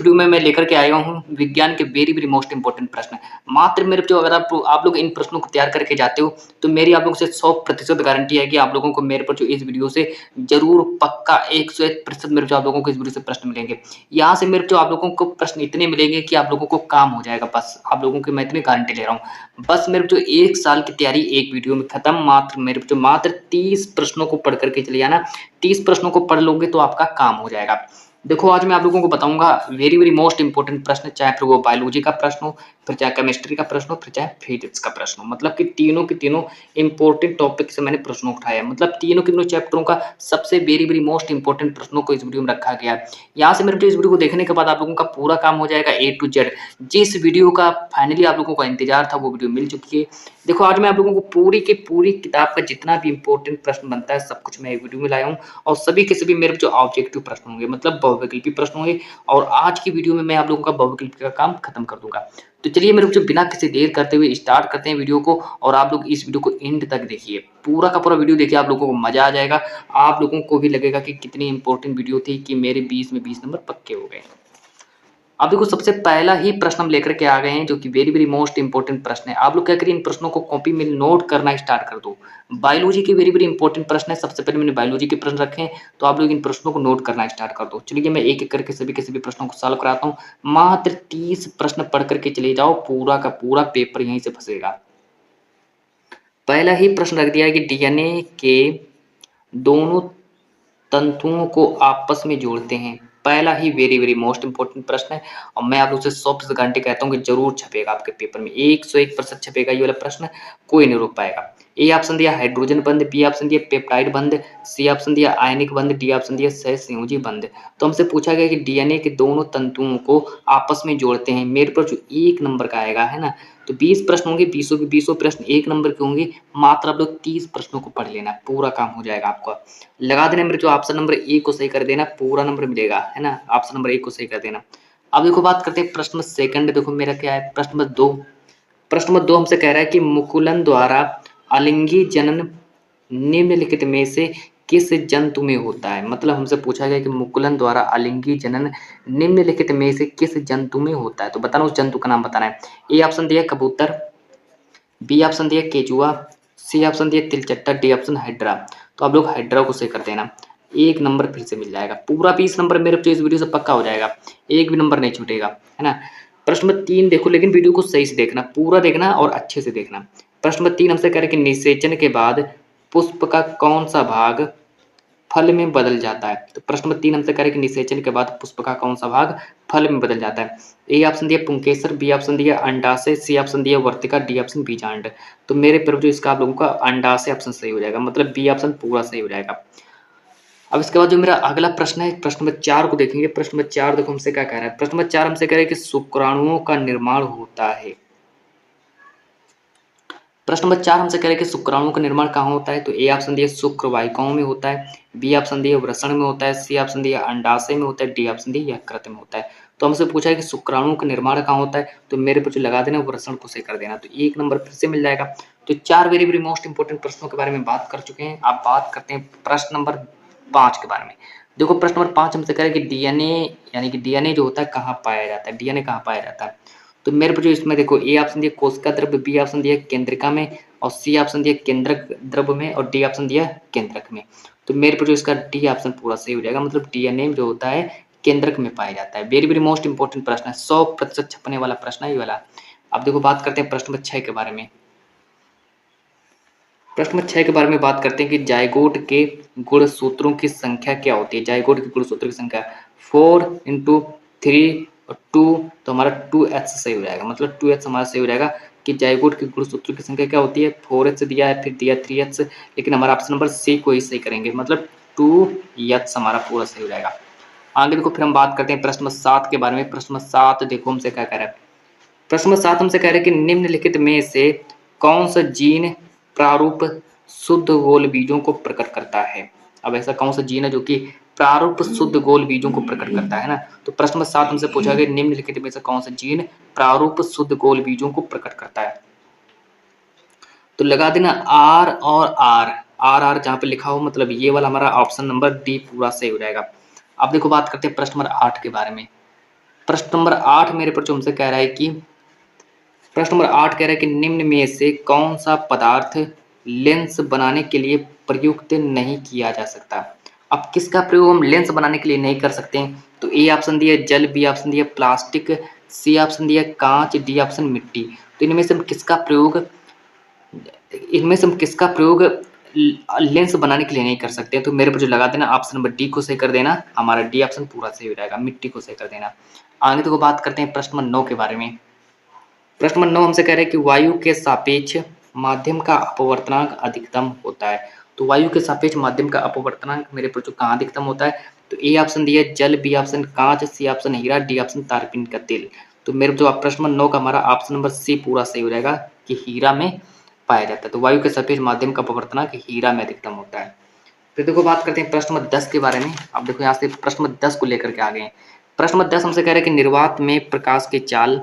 Video में मैं लेकर के आया हूँ विज्ञान के वेरी मोस्ट इंपोर्टेंट प्रश्न। मात्र मेरे जो अगर आप लोग इन प्रश्नों को तैयार करके जाते हो तो मेरी आप लोगों से 100% गारंटी है कि आप लोगों को मेरे पर जो इस वीडियो से ज़रूर पक्का 101% मेरे जो आप लोगों को इस वीडियो से प्रश्न मिलेंगे। यहाँ से मेरे जो आप लोगों को प्रश्न इतने मिलेंगे कि आप लोगों को काम हो जाएगा, बस आप लोगों की मैं इतनी गारंटी ले रहा हूँ। बस मेरे जो 1 साल की तैयारी एक वीडियो में खत्म। मात्र 30 प्रश्नों को पढ़ करके चलिए आना। 30 प्रश्नों को पढ़ लोगे तो आपका काम हो जाएगा। देखो आज मैं आप लोगों को बताऊंगा वेरी मोस्ट इंपोर्टेंट प्रश्न, चाहे फिर वो बायोलॉजी का प्रश्न हो, फिर चाहे केमिस्ट्री का प्रश्न हो, फिर चाहे फिजिक्स का प्रश्न हो। मतलब कि तीनों के तीनों इंपॉर्टेंट टॉपिक से मैंने प्रश्न उठाया। मतलब तीनों के तीनों चैप्टरों का सबसे वेरी मोस्ट इंपोर्टेंट प्रश्नों को इस वीडियो में रखा गया है। यहाँ से मेरे इस वीडियो को देखने के बाद आप लोगों का पूरा काम हो जाएगा A to Z। जिस वीडियो का फाइनली आप लोगों का इंतजार था वो वीडियो मिल चुकी है। देखो आज मैं आप लोगों को पूरी की पूरी किताब का जितना भी इंपॉर्टेंट प्रश्न बनता है सब कुछ मैं एक वीडियो में लाया हूँ। और सभी के सभी मेरे जो ऑब्जेक्टिव प्रश्न होंगे, मतलब बहुविकल्पी प्रश्न होंगे। और आज की वीडियो में मैं आप लोगों का बहुविकल्पी का काम खत्म कर दूंगा। तो चलिए मेरे जो बिना किसी देर करते हुए स्टार्ट करते हैं वीडियो को। और आप लोग इस वीडियो को एंड तक देखिए, पूरा का पूरा वीडियो देखिए, आप लोगों को मजा आ जाएगा। आप लोगों को भी लगेगा कि कितनी इंपॉर्टेंट वीडियो थी कि मेरे 20 में 20 नंबर पक्के हो गए। अब देखो सबसे पहला ही प्रश्न हम लेकर के आ गए हैं जो कि वेरी मोस्ट इंपोर्टेंट प्रश्न है। आप लोग क्या करिए, इन प्रश्नों को कॉपी में नोट करना स्टार्ट कर दो। बायोलॉजी के वेरी इंपोर्टेंट प्रश्न है। सबसे पहले मैंने बायोलॉजी के प्रश्न रखे हैं, तो आप लोग इन प्रश्नों को नोट करना स्टार्ट कर दो। चलिए मैं एक एक करके सभी के सभी प्रश्नों को सॉल्व कराता हूँ। मात्र 30 प्रश्न पढ़ करके चले जाओ, पूरा का पूरा पेपर यहीं से फंसेगा। पहला ही प्रश्न रख दिया है कि डीएनए के दोनों तंतुओं को आपस में जोड़ते हैं। पहला ही वेरी मोस्ट इंपोर्टेंट प्रश्न है। और मैं आप लोग से 100% गारंटी कहता हूँ कि जरूर छपेगा आपके पेपर में, 101% छपेगा ये वाला प्रश्न, कोई नहीं रोक पाएगा। ए ऑप्शन दिया हाइड्रोजन बंध, बी ऑप्शन दिया पेप्टाइड बंध, सी ऑप्शन दिया आयनिक बंध, डी ऑप्शन दिया सहसंयोजी बंध। तो हमसे पूछा गया कि डीएनए के दोनों तंतुओं को आपस में जोड़ते हैं। मेरे पर जो 1 नंबर का आएगा है ना, तो 20 प्रश्न होंगे, 20 के 20 प्रश्न 1 नंबर के होंगे। मात्र आप लोग 30 प्रश्नों को पढ़ लेना, पूरा काम हो जाएगा आपका। लगा देना मेरे जो ऑप्शन नंबर ए को सही कर देना, पूरा नंबर मिलेगा है ना। ऑप्शन नंबर ए को सही कर देना। अब देखो बात करते हैं प्रश्न नंबर सेकंड। देखो मेरा क्या है, प्रश्न नंबर 2। प्रश्न नंबर 2 हमसे कह रहा है कि मुकुलन द्वारा अलिंगी जनन निम्नलिखित में से किस जंतु में होता है। मतलब हमसे पूछा गया कि मुकुलन द्वारा अलिंगी जनन निम्नलिखित में से किस जंतु में होता है। तो बताना उस जंतु का नाम बताना है। ए ऑप्शन दिया कबूतर, बी ऑप्शन दिया केचुआ, सी ऑप्शन दिया तिलचट्टा, डी ऑप्शन हाइड्रा। तो आप लोग हाइड्रा को सही कर देना, 1 नंबर फिर से मिल जाएगा। पूरा 20 नंबर मेरे तो इस वीडियो से पक्का हो जाएगा, एक भी नंबर नहीं छूटेगा है ना। प्रश्न नंबर 3 देखो, लेकिन वीडियो को सही से देखना, पूरा देखना और अच्छे से देखना। प्रश्न नंबर 3 हमसे कह रहे कि निषेचन के बाद पुष्प का कौन सा भाग फल में बदल जाता है। तो प्रश्न नंबर 3 हमसे कह रहे कि निषेचन के बाद पुष्प का कौन सा भाग फल में बदल जाता है। ए ऑप्शन दिया पुंकेसर, बी ऑप्शन दिया अंडाशय, सी ऑप्शन दिया वर्तिका, डी ऑप्शन बीजांड। तो मेरे पर जो इसका आप लोगों का अंडाशय ऑप्शन सही हो जाएगा, मतलब बी ऑप्शन पूरा सही हो जाएगा। अब इसके बाद जो मेरा अगला प्रश्न है, प्रश्न नंबर 4 को देखेंगे। प्रश्न नंबर 4 देखो हमसे क्या कह रहा है। प्रश्न नंबर 4 हमसे कह रहा है कि शुक्राणुओं का निर्माण होता है। प्रश्न नंबर 4 हमसे कह रहे हैं कि शुक्राणुओं का निर्माण कहाँ होता है। तो ए ऑप्शन दिया शुक्र वाहिकाओं में होता है, बी ऑप्शन दिया वृषण में होता है, सी ऑप्शन दिया अंडाशय में होता है, डी ऑप्शन दिया यकृत में होता है। तो हमसे पूछा है कि शुक्राणुओं का निर्माण कहाँ होता है, तो मेरे पर जो लगा देना वृषण को सही कर देना, तो 1 नंबर फिर से मिल जाएगा। तो 4 वेरी मोस्ट इंपोर्टेंट प्रश्नों के बारे में बात कर चुके हैं। आप बात करते हैं प्रश्न नंबर 5 के बारे में। देखो प्रश्न नंबर 5 हमसे कह रहे हैं कि डीएनए, यानी कि डीएनए जो होता है कहाँ पाया जाता है, डीएनए कहाँ पाया जाता है। तो मेरे पर जो इसमें देखो ए ऑप्शन दिया कोशिका द्रव्य, बी ऑप्शन दिया केंद्रिका में, और सी ऑप्शन दिया केंद्रक द्रव्य में, और डी ऑप्शन दिया केंद्रक में। तो मेरे पर जो इसका डी ऑप्शन पूरा सही हो जाएगा, मतलब डीएनए जो होता है केंद्रक में पाया जाता है। वेरी मोस्ट इंपोर्टेंट प्रश्न है, 100% छपने वाला प्रश्न है ये वाला। अब देखो बात करते हैं प्रश्न नंबर 6 के बारे में। प्रश्न नंबर 6 के बारे में बात करते हैं कि जाइगोट के गुणसूत्रों की संख्या क्या होती है। जाइगोट के गुणसूत्रों की संख्या 4 × 3 और 2, तो हमारा 2h सही हो जाएगा, मतलब 2h हमारा सही हो जाएगा। कि जाइगोट के गुणसूत्रों की संख्या क्या होती है, 4h दिया है, फिर दिया 3h, लेकिन हमारा ऑप्शन नंबर सी को ही सही करेंगे, मतलब 2h हमारा पूरा सही हो जाएगा। आगे देखो फिर हम बात करते हैं प्रश्न नंबर 7 के बारे में। प्रश्न नंबर 7 देखो हमसे क्या कह रहा है। प्रश्न नंबर 7 हमसे कह रहे हैं कि निम्नलिखित में से कौन सा जीन प्रारूप शुद्ध गोल बीजों को प्रकट करता है। अब ऐसा कौन सा जीन है जो कि प्रारूप शुद्ध गोल बीजों को प्रकट करता है ना। तो प्रश्न नंबर 7 हमसे पूछा गया निम्नलिखित में से कौन सा जीन प्रारूप शुद्ध गोल बीजों को प्रकट करता है। तो लगा देना आर और आर, आर आर जहाँ पे लिखा हो, मतलब ये वाला हमारा ऑप्शन नंबर डी पूरा सही हो जाएगा। अब देखो बात करते हैं प्रश्न नंबर 8 के बारे में। प्रश्न नंबर 8 मेरे पर जो हमसे कह रहा है कि प्रश्न नंबर 8 कह रहा है कि निम्न में से कौन सा पदार्थ लेंस बनाने के लिए प्रयुक्त नहीं किया जा सकता। अब किसका प्रयोग हम लेंस बनाने के लिए नहीं कर सकते हैं? तो ए ऑप्शन दिया जल, बी ऑप्शन दिया प्लास्टिक, सी ऑप्शन दिया कांच, डी ऑप्शन मिट्टी। तो इनमें से हम किसका प्रयोग लेंस बनाने के लिए नहीं कर सकते? तो मेरे पर जो लगा देना ऑप्शन नंबर डी को सही कर देना, हमारा डी ऑप्शन पूरा सही हो जाएगा, मिट्टी को सही कर देना। आगे तो बात करते हैं प्रश्न नंबर 9 के बारे में। प्रश्न नंबर 9 हमसे कह रहे हैं कि वायु के सापेक्ष माध्यम का अपवर्तनांक अधिकतम होता है। तो वायु के सापेक्ष माध्यम का अपवर्तनांक मेरे पर जो कहाँ अधिकतम होता है? तो ए ऑप्शन दिया जल, बी ऑप्शन कांच, सी ऑप्शन हीरा, डी ऑप्शन तारपीन का तेल। तो मेरे जो प्रश्न नंबर 9 का हमारा ऑप्शन नंबर सी पूरा सही हो जाएगा कि हीरा में पाया जाता है। तो वायु के सापेक्ष माध्यम का अपवर्तनांक हीरा में अधिकतम होता है। फिर देखो बात करते हैं प्रश्न नंबर 10 के बारे में। अब देखो यहाँ से प्रश्न नंबर 10 को लेकर के आ गए हैं। प्रश्न नंबर 10 हमसे कह रहे हैं कि निर्वात में प्रकाश की चाल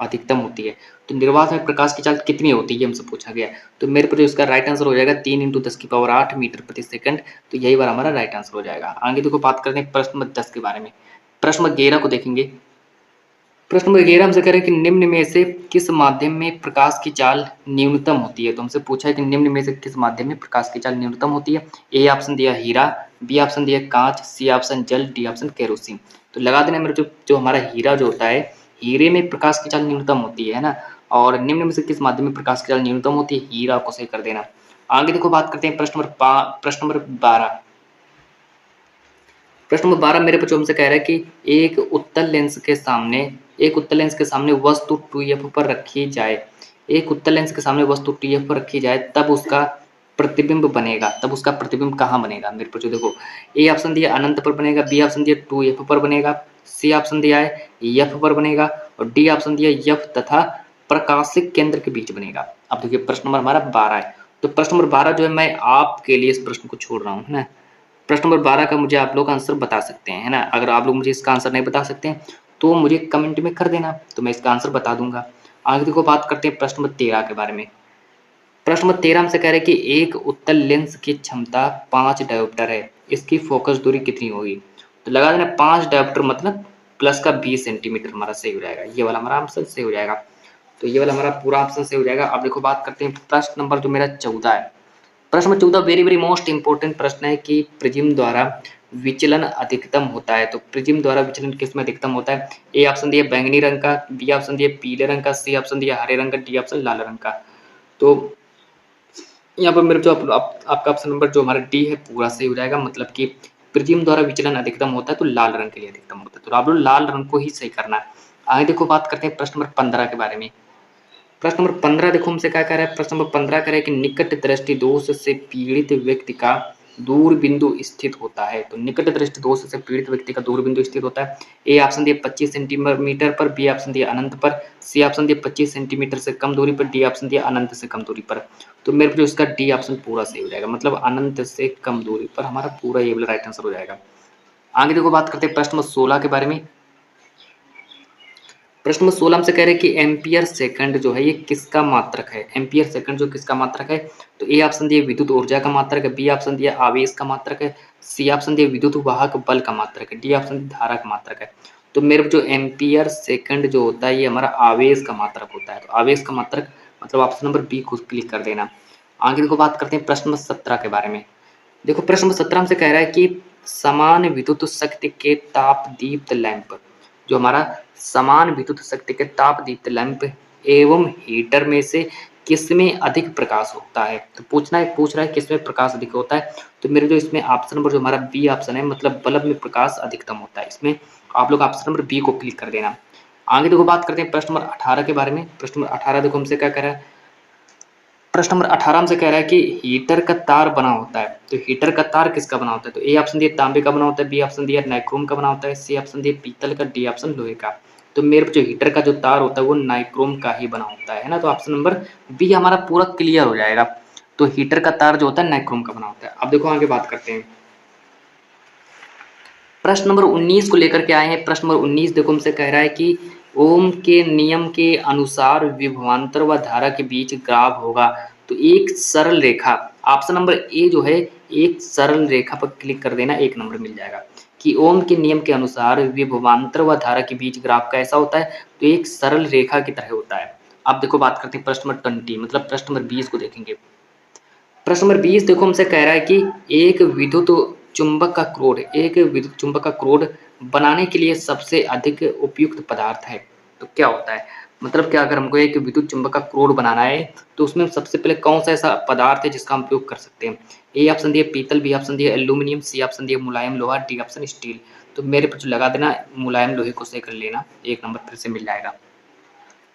अधिकतम होती है। तो निर्वात में प्रकाश की चाल कितनी होती है, ये हमसे पूछा गया है। तो मेरे पर जो इसका राइट आंसर हो जाएगा 3 × 10⁸ मीटर प्रति सेकंड। तो यही बार हमारा राइट आंसर हो जाएगा। आगे देखो बात करते हैं प्रश्न नंबर 10 के बारे में। प्रश्न नंबर 11 को देखेंगे। प्रश्न नंबर 11 हमसे कह रहे हैं कि निम्न में से किस माध्यम में प्रकाश की चाल न्यूनतम होती है। तो हमसे पूछा है कि निम्न में से किस माध्यम में प्रकाश की चाल न्यूनतम होती है। ए ऑप्शन दिया हीरा, बी ऑप्शन दिया कांच, सी ऑप्शन जल, डी ऑप्शन केरोसिन। तो लगा देना मेरे जो हमारा हीरा जो होता है, हीरे में प्रकाश की चाल न्यूनतम होती है ना। और निम्न में से किस माध्यम में प्रकाश की चाल न्यूनतम होती है, हीरा को सही कर देना। आगे देखो बात करते हैं प्रश्न नंबर 12। प्रश्न नंबर 12 मेरे बच्चों हमसे कह रहा है कि एक उत्तल लेंस के सामने वस्तु 2f पर रखी जाए। एक उत्तल लेंस के सामने वस्तु 2f पर रखी जाए तब उसका प्रतिबिंब कहाँ बनेगा? मेरे बच्चों देखो, ए ऑप्शन दिया अनंत पर बनेगा, बी ऑप्शन दिया 2f पर बनेगा, सी ऑप्शन दिया है f पर बनेगा और डी ऑप्शन दिया f तथा प्रकाशिक केंद्र के बीच बनेगा। अब देखिए प्रश्न नंबर हमारा 12 है। तो प्रश्न नंबर 12 जो है मैं आपके लिए इस प्रश्न को छोड़ रहा हूँ, है ना। प्रश्न नंबर 12 का मुझे आप लोग आंसर बता सकते हैं, है ना। अगर आप लोग मुझे इसका आंसर नहीं बता सकते हैं तो मुझे कमेंट में कर देना, तो मैं इसका आंसर बता दूंगा। आगे देखो बात करते हैं प्रश्न नंबर 13 के बारे में। प्रश्न नंबर 13 हमसे कह रहे हैं कि एक उत्तल लेंस की क्षमता 5 डायोप्टर है, इसकी फोकस दूरी कितनी होगी? तो लगा देना 5 डायोप्टर मतलब प्लस का 20 सेंटीमीटर हमारा सही हो जाएगा। ये वाला हमारा आंसर सही हो जाएगा। तो ये वाला हमारा पूरा ऑप्शन सही हो जाएगा। अब देखो बात करते हैं प्रश्न नंबर जो मेरा 14 है। प्रश्न number 14 very very most important प्रश्न है कि प्रिज्म द्वारा विचलन अधिकतम होता है। तो प्रिज्म द्वारा विचलन किस में अधिकतम होता है? ए ऑप्शन दिया बैंगनी रंग का, बी ऑप्शन दिया पीले रंग का, सी ऑप्शन दिया हरे रंग का, डी ऑप्शन लाल रंग का। तो यहाँ पर मेरे जो आपका ऑप्शन नंबर जो हमारा डी है पूरा सही हो जाएगा। मतलब कि प्रिज्म द्वारा विचलन अधिकतम होता है तो लाल रंग के लिए अधिकतम होता है। तो आप लोग लाल रंग को ही सही करना है। आगे देखो बात करते हैं प्रश्न नंबर 15 के बारे में। प्रश्न नंबर 15 देखो हमसे क्या कह रहा है। प्रश्न नंबर 15 कह रहा है कि निकट दृष्टि दोष से पीड़ित व्यक्ति का दूर बिंदु स्थित होता है। तो निकट दृष्टि दोष से पीड़ित व्यक्ति का दूर बिंदु स्थित होता है। ए ऑप्शन दिया 25 सेंटीमीटर पर, बी ऑप्शन दिया अनंत पर, सी ऑप्शन दिया 25 सेंटीमीटर से कम दूरी पर, डी ऑप्शन दिया अनंत से कम दूरी पर। तो मेरे को इसका डी ऑप्शन पूरा सही हो जाएगा। मतलब अनंत से कम दूरी पर हमारा पूरा ये वाला राइट आंसर हो जाएगा। आगे देखो बात करते हैं प्रश्न नंबर 16 के बारे में। प्रश्न नंबर 16 हमसे कह रहे हैं कि एम्पियर सेकंड जो है ये किसका मात्रक है? एम्पियर सेकंड जो किसका मात्रक है? तो ए ऑप्शन दिया विद्युत ऊर्जा का मात्रक है, बी ऑप्शन दिया आवेश का मात्रक है, सी ऑप्शन दिया विद्युत वाहक बल का मात्रक है, डी ऑप्शन दिया धारा का मात्रक है। तो मेरे जो एम्पियर सेकंड जो होता है ये हमारा आवेश का मात्रक होता है। तो आवेश का मात्रक मतलब ऑप्शन नंबर बी को क्लिक कर देना। आगे देखो बात करते हैं प्रश्न नंबर 17 के बारे में। देखो प्रश्न नंबर 17 हमसे कह रहा है कि समान विद्युत शक्ति के ताप दीप्त लैंप जो हमारा समान विद्युत शक्ति के ताप दीप्त लैंप एवं हीटर में से किसमें अधिक प्रकाश होता है? तो पूछ रहा है किसमें प्रकाश अधिक होता है। तो मेरे जो इसमें ऑप्शन नंबर जो हमारा बी ऑप्शन है मतलब बल्ब में प्रकाश अधिकतम होता है। इसमें आप लोग ऑप्शन नंबर बी को क्लिक कर देना। आगे देखो बात करते हैं प्रश्न नंबर 18 के बारे में। प्रश्न नंबर 18 देखो हमसे क्या कह रहा है। प्रश्न नंबर 18 से कह रहा है कि हीटर का तार बना होता है। तो हीटर का तार किसका बना होता है? तो ए ऑप्शन दिया तांबे का बना होता है, बी ऑप्शन दिया नाइक्रोम का बना होता है, सी ऑप्शन दिया पीतल का, डी ऑप्शन लोहे का। तो मेरे जो हीटर का जो तार होता है वो नाइक्रोम का ही बना होता है ना। तो ऑप्शन नंबर बी हमारा पूरा क्लियर हो जाएगा। तो हीटर का तार जो होता है नाइक्रोम का बना होता है। अब देखो आगे बात करते हैं। प्रश्न नंबर 19 को लेकर के आए हैं। प्रश्न नंबर 19 देखो हमसे कह रहा है कि ओम के नियम के अनुसार विभवांतर व धारा के बीच ग्राफ होगा। तो एक सरल रेखा ऑप्शन नंबर ए जो है एक सरल रेखा पर क्लिक कर देना, 1 नंबर मिल जाएगा। कि ओम के नियम के अनुसार विभवांतर व धारा के बीच ग्राफ कैसा होता है, तो एक सरल रेखा की तरह होता है। अब देखो बात करते हैं प्रश्न नंबर 20, मतलब प्रश्न नंबर 20 को देखेंगे। प्रश्न नंबर 20 देखो हमसे कह रहा है कि एक विद्युत चुंबक का क्रोध, एक विद्युत चुंबक का क्रोध बनाने के लिए सबसे अधिक उपयुक्त पदार्थ है, तो क्या होता है? मतलब क्या, अगर हमको एक विद्युत चुंबक का क्रोध बनाना है तो उसमें सबसे पहले कौन सा ऐसा पदार्थ है जिसका हम उपयोग कर सकते हैं? ए ऑप्शन दिए पीतल, बी ऑप्शन दिए एल्यूमिनियम, सी ऑप्शन दिए मुलायम लोहा, डी ऑप्शन स्टील। तो मेरे पर जो लगा देना मुलायम लोहे को सही कर लेना, एक नंबर फिर से मिल जाएगा।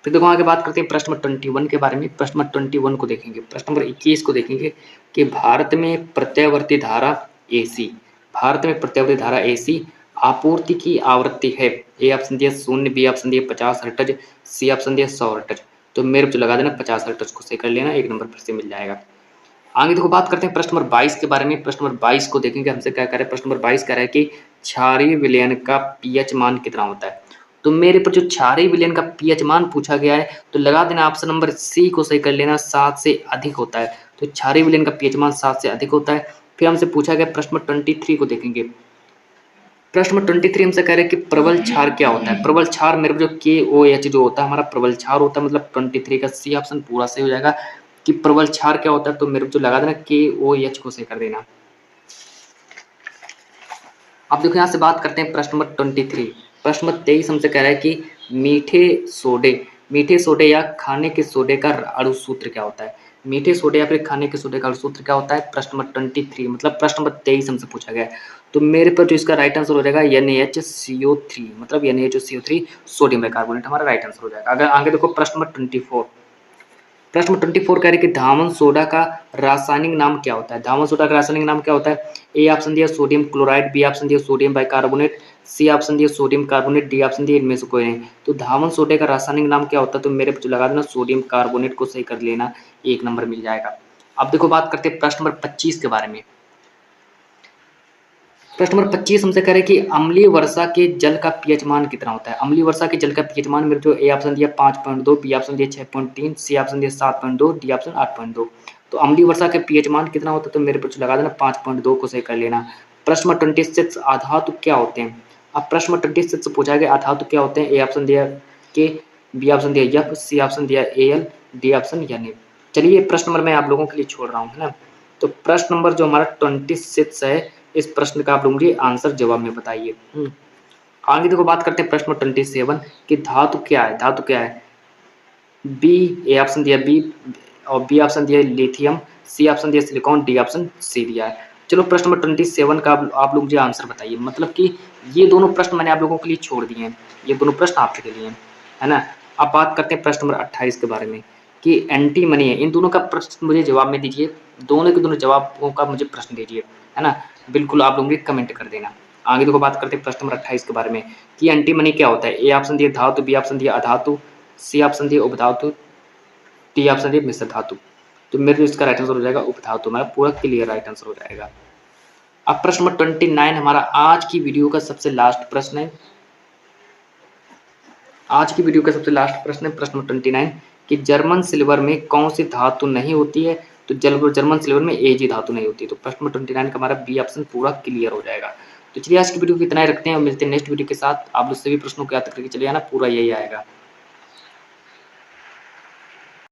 फिर देखो आगे बात करते हैं प्रश्न नंबर 21 के बारे में। प्रश्न नंबर 21 को देखेंगे। प्रश्न नंबर 21 को देखेंगे कि भारत में प्रत्यावर्ती धारा एसी, भारत में प्रत्यावर्ती धारा एसी आपूर्ति की आवृत्ति है। ए ऑप्शन दिया 0, बी ऑप्शन दिया 50 हर्ट्ज, सी ऑप्शन दिया 100 हर्ट्ज। तो मेरे को लगा देना 50 हर्ट्ज को सही कर लेना, एक नंबर फिर से मिल जाएगा। आगे देखो बात करते हैं प्रश्न नंबर 22 के बारे में। प्रश्न नंबर 22 को देखेंगे, हमसे क्या कह रहा है। प्रश्न नंबर 22 कह रहा है कि क्षारीय विलयन का पीएच मान कितना होता है? तो मेरे पर जो क्षारीय विलयन का पीएच मान पूछा गया है तो लगा देना ऑप्शन नंबर सी को सही कर लेना, 7 से अधिक होता है। तो क्षारीय विलयन का पीएच मान 7 से अधिक होता है। फिर हमसे पूछा गया प्रश्न नंबर 23 को देखेंगे। प्रश्न नंबर 23 हमसे कह रहे हैं कि प्रबल क्षार क्या होता है? प्रबल क्षार मेरे को जो KOH जो होता है हमारा प्रबल क्षार होता है, मतलब 23 का सी ऑप्शन पूरा सही हो जाएगा कि प्रबल क्षार क्या होता है। तो मेरे को जो लगा देना KOH को सही कर देना। अब देखो यहाँ से बात करते हैं प्रश्न नंबर 23। प्रश्न नंबर 23 हमसे कह रहा है कि मीठे सोडे या खाने के सोडे का अणु सूत्र क्या होता है? मीठे सोडे या फिर खाने के सोडे का अणु सूत्र क्या होता है? प्रश्न नंबर 23, मतलब प्रश्न नंबर 23 हमसे पूछा गया है। तो मेरे पर जो इसका राइट आंसर हो जाएगा NaHCO3, मतलब NaHCO3 सोडियम बाइकार्बोनेट हमारा राइट आंसर हो जाएगा। अगर आगे देखो प्रश्न नंबर 24, प्रश्न 24 कह रहे कि धावन सोडा का रासायनिक नाम क्या होता है? धावन सोडा का रासायनिक नाम क्या होता है? ए ऑप्शन दिया सोडियम क्लोराइड, बी ऑप्शन दिया सोडियम बाइकार्बोनेट, सी ऑप्शन दिया सोडियम कार्बोनेट, डी ऑप्शन दिया इनमें से कोई नहीं। तो धावन सोडे का रासायनिक नाम क्या होता है? तो मेरे पे लगा देना सोडियम कार्बोनेट को सही कर लेना, एक नंबर मिल जाएगा। अब देखो बात करते हैं प्रश्न नंबर 25 के बारे में। प्रश्न नंबर 25 हमसे कह रहे कि अम्लीय वर्षा के जल का पीएच मान कितना होता है? अम्लीय वर्षा के जल का पीएच मान मेरे जो ए ऑप्शन दिया 5.2, बी ऑप्शन दिया 6.3, सी ऑप्शन दिया 7.2, डी ऑप्शन 8.2। तो अम्लीय वर्षा के पीएच मान कितना होता है? तो मेरे पर लगा देना 5.2 को सही कर लेना। प्रश्न नंबर 26 अधातु क्या होते हैं? अब प्रश्न नंबर 26 से पूछा गया अधातु क्या होते हैं? ए ऑप्शन दिया के, बी ऑप्शन दिया एफ, सी ऑप्शन दिया एल, डी ऑप्शन यानी। चलिए प्रश्न नंबर मैं आप लोगों के लिए छोड़ रहा हूँ, है ना। तो प्रश्न नंबर जो हमारा 26 है, इस प्रश्न का आप लोग मुझे आंसर जवाब में बताइए। आगे देखो बात करते हैं प्रश्न 27 कि धातु क्या है? धातु क्या है? बी, ए ऑप्शन दिया बी और बी ऑप्शन दिया लिथियम, सी ऑप्शन दिया सिलिकॉन, डी ऑप्शन सी दिया है। चलो प्रश्न नंबर 27 का आप लोग मुझे आंसर बताइए। मतलब कि ये दोनों प्रश्न मैंने आप लोगों के लिए छोड़ दिए हैं, ये दोनों प्रश्न आपके लिए हैं, है ना। अब बात करते हैं प्रश्न नंबर 28 के बारे में कि एंटी मनी है। इन दोनों का प्रश्न मुझे जवाब में दीजिए, दोनों के दोनों जवाबों का मुझे प्रश्न दीजिए, है ना। बिल्कुल आप लोग मुझे कमेंट कर देना। आगे देखो बात करते हैं प्रश्न नंबर 28 के बारे में कि एंटी मनी क्या होता है? ए ऑप्शन दिया धातु, बी ऑप्शन दिया अधातु, सी ऑप्शन दिया उपधातु, डी ऑप्शन दिया मिश्र धातु। तो मेरे जो इसका राइट आंसर हो जाएगा उपधातु, हमारा पूरा क्लियर राइट आंसर हो जाएगा। अब प्रश्न नंबर 29 हमारा आज की वीडियो का सबसे लास्ट प्रश्न है। आज की वीडियो का सबसे लास्ट प्रश्न है प्रश्न नंबर 29 कि जर्मन सिल्वर में कौन सी धातु नहीं होती है? तो जर्मन सिल्वर में एजी धातु नहीं होती। तो प्रश्न नंबर 29 का हमारा बी ऑप्शन पूरा क्लियर हो जाएगा। तो चलिए आज की वीडियो को इतना ही रखते हैं और मिलते हैं नेक्स्ट वीडियो के साथ। आप लोग सभी प्रश्नों को याद करके चलिए आना, पूरा यही आएगा।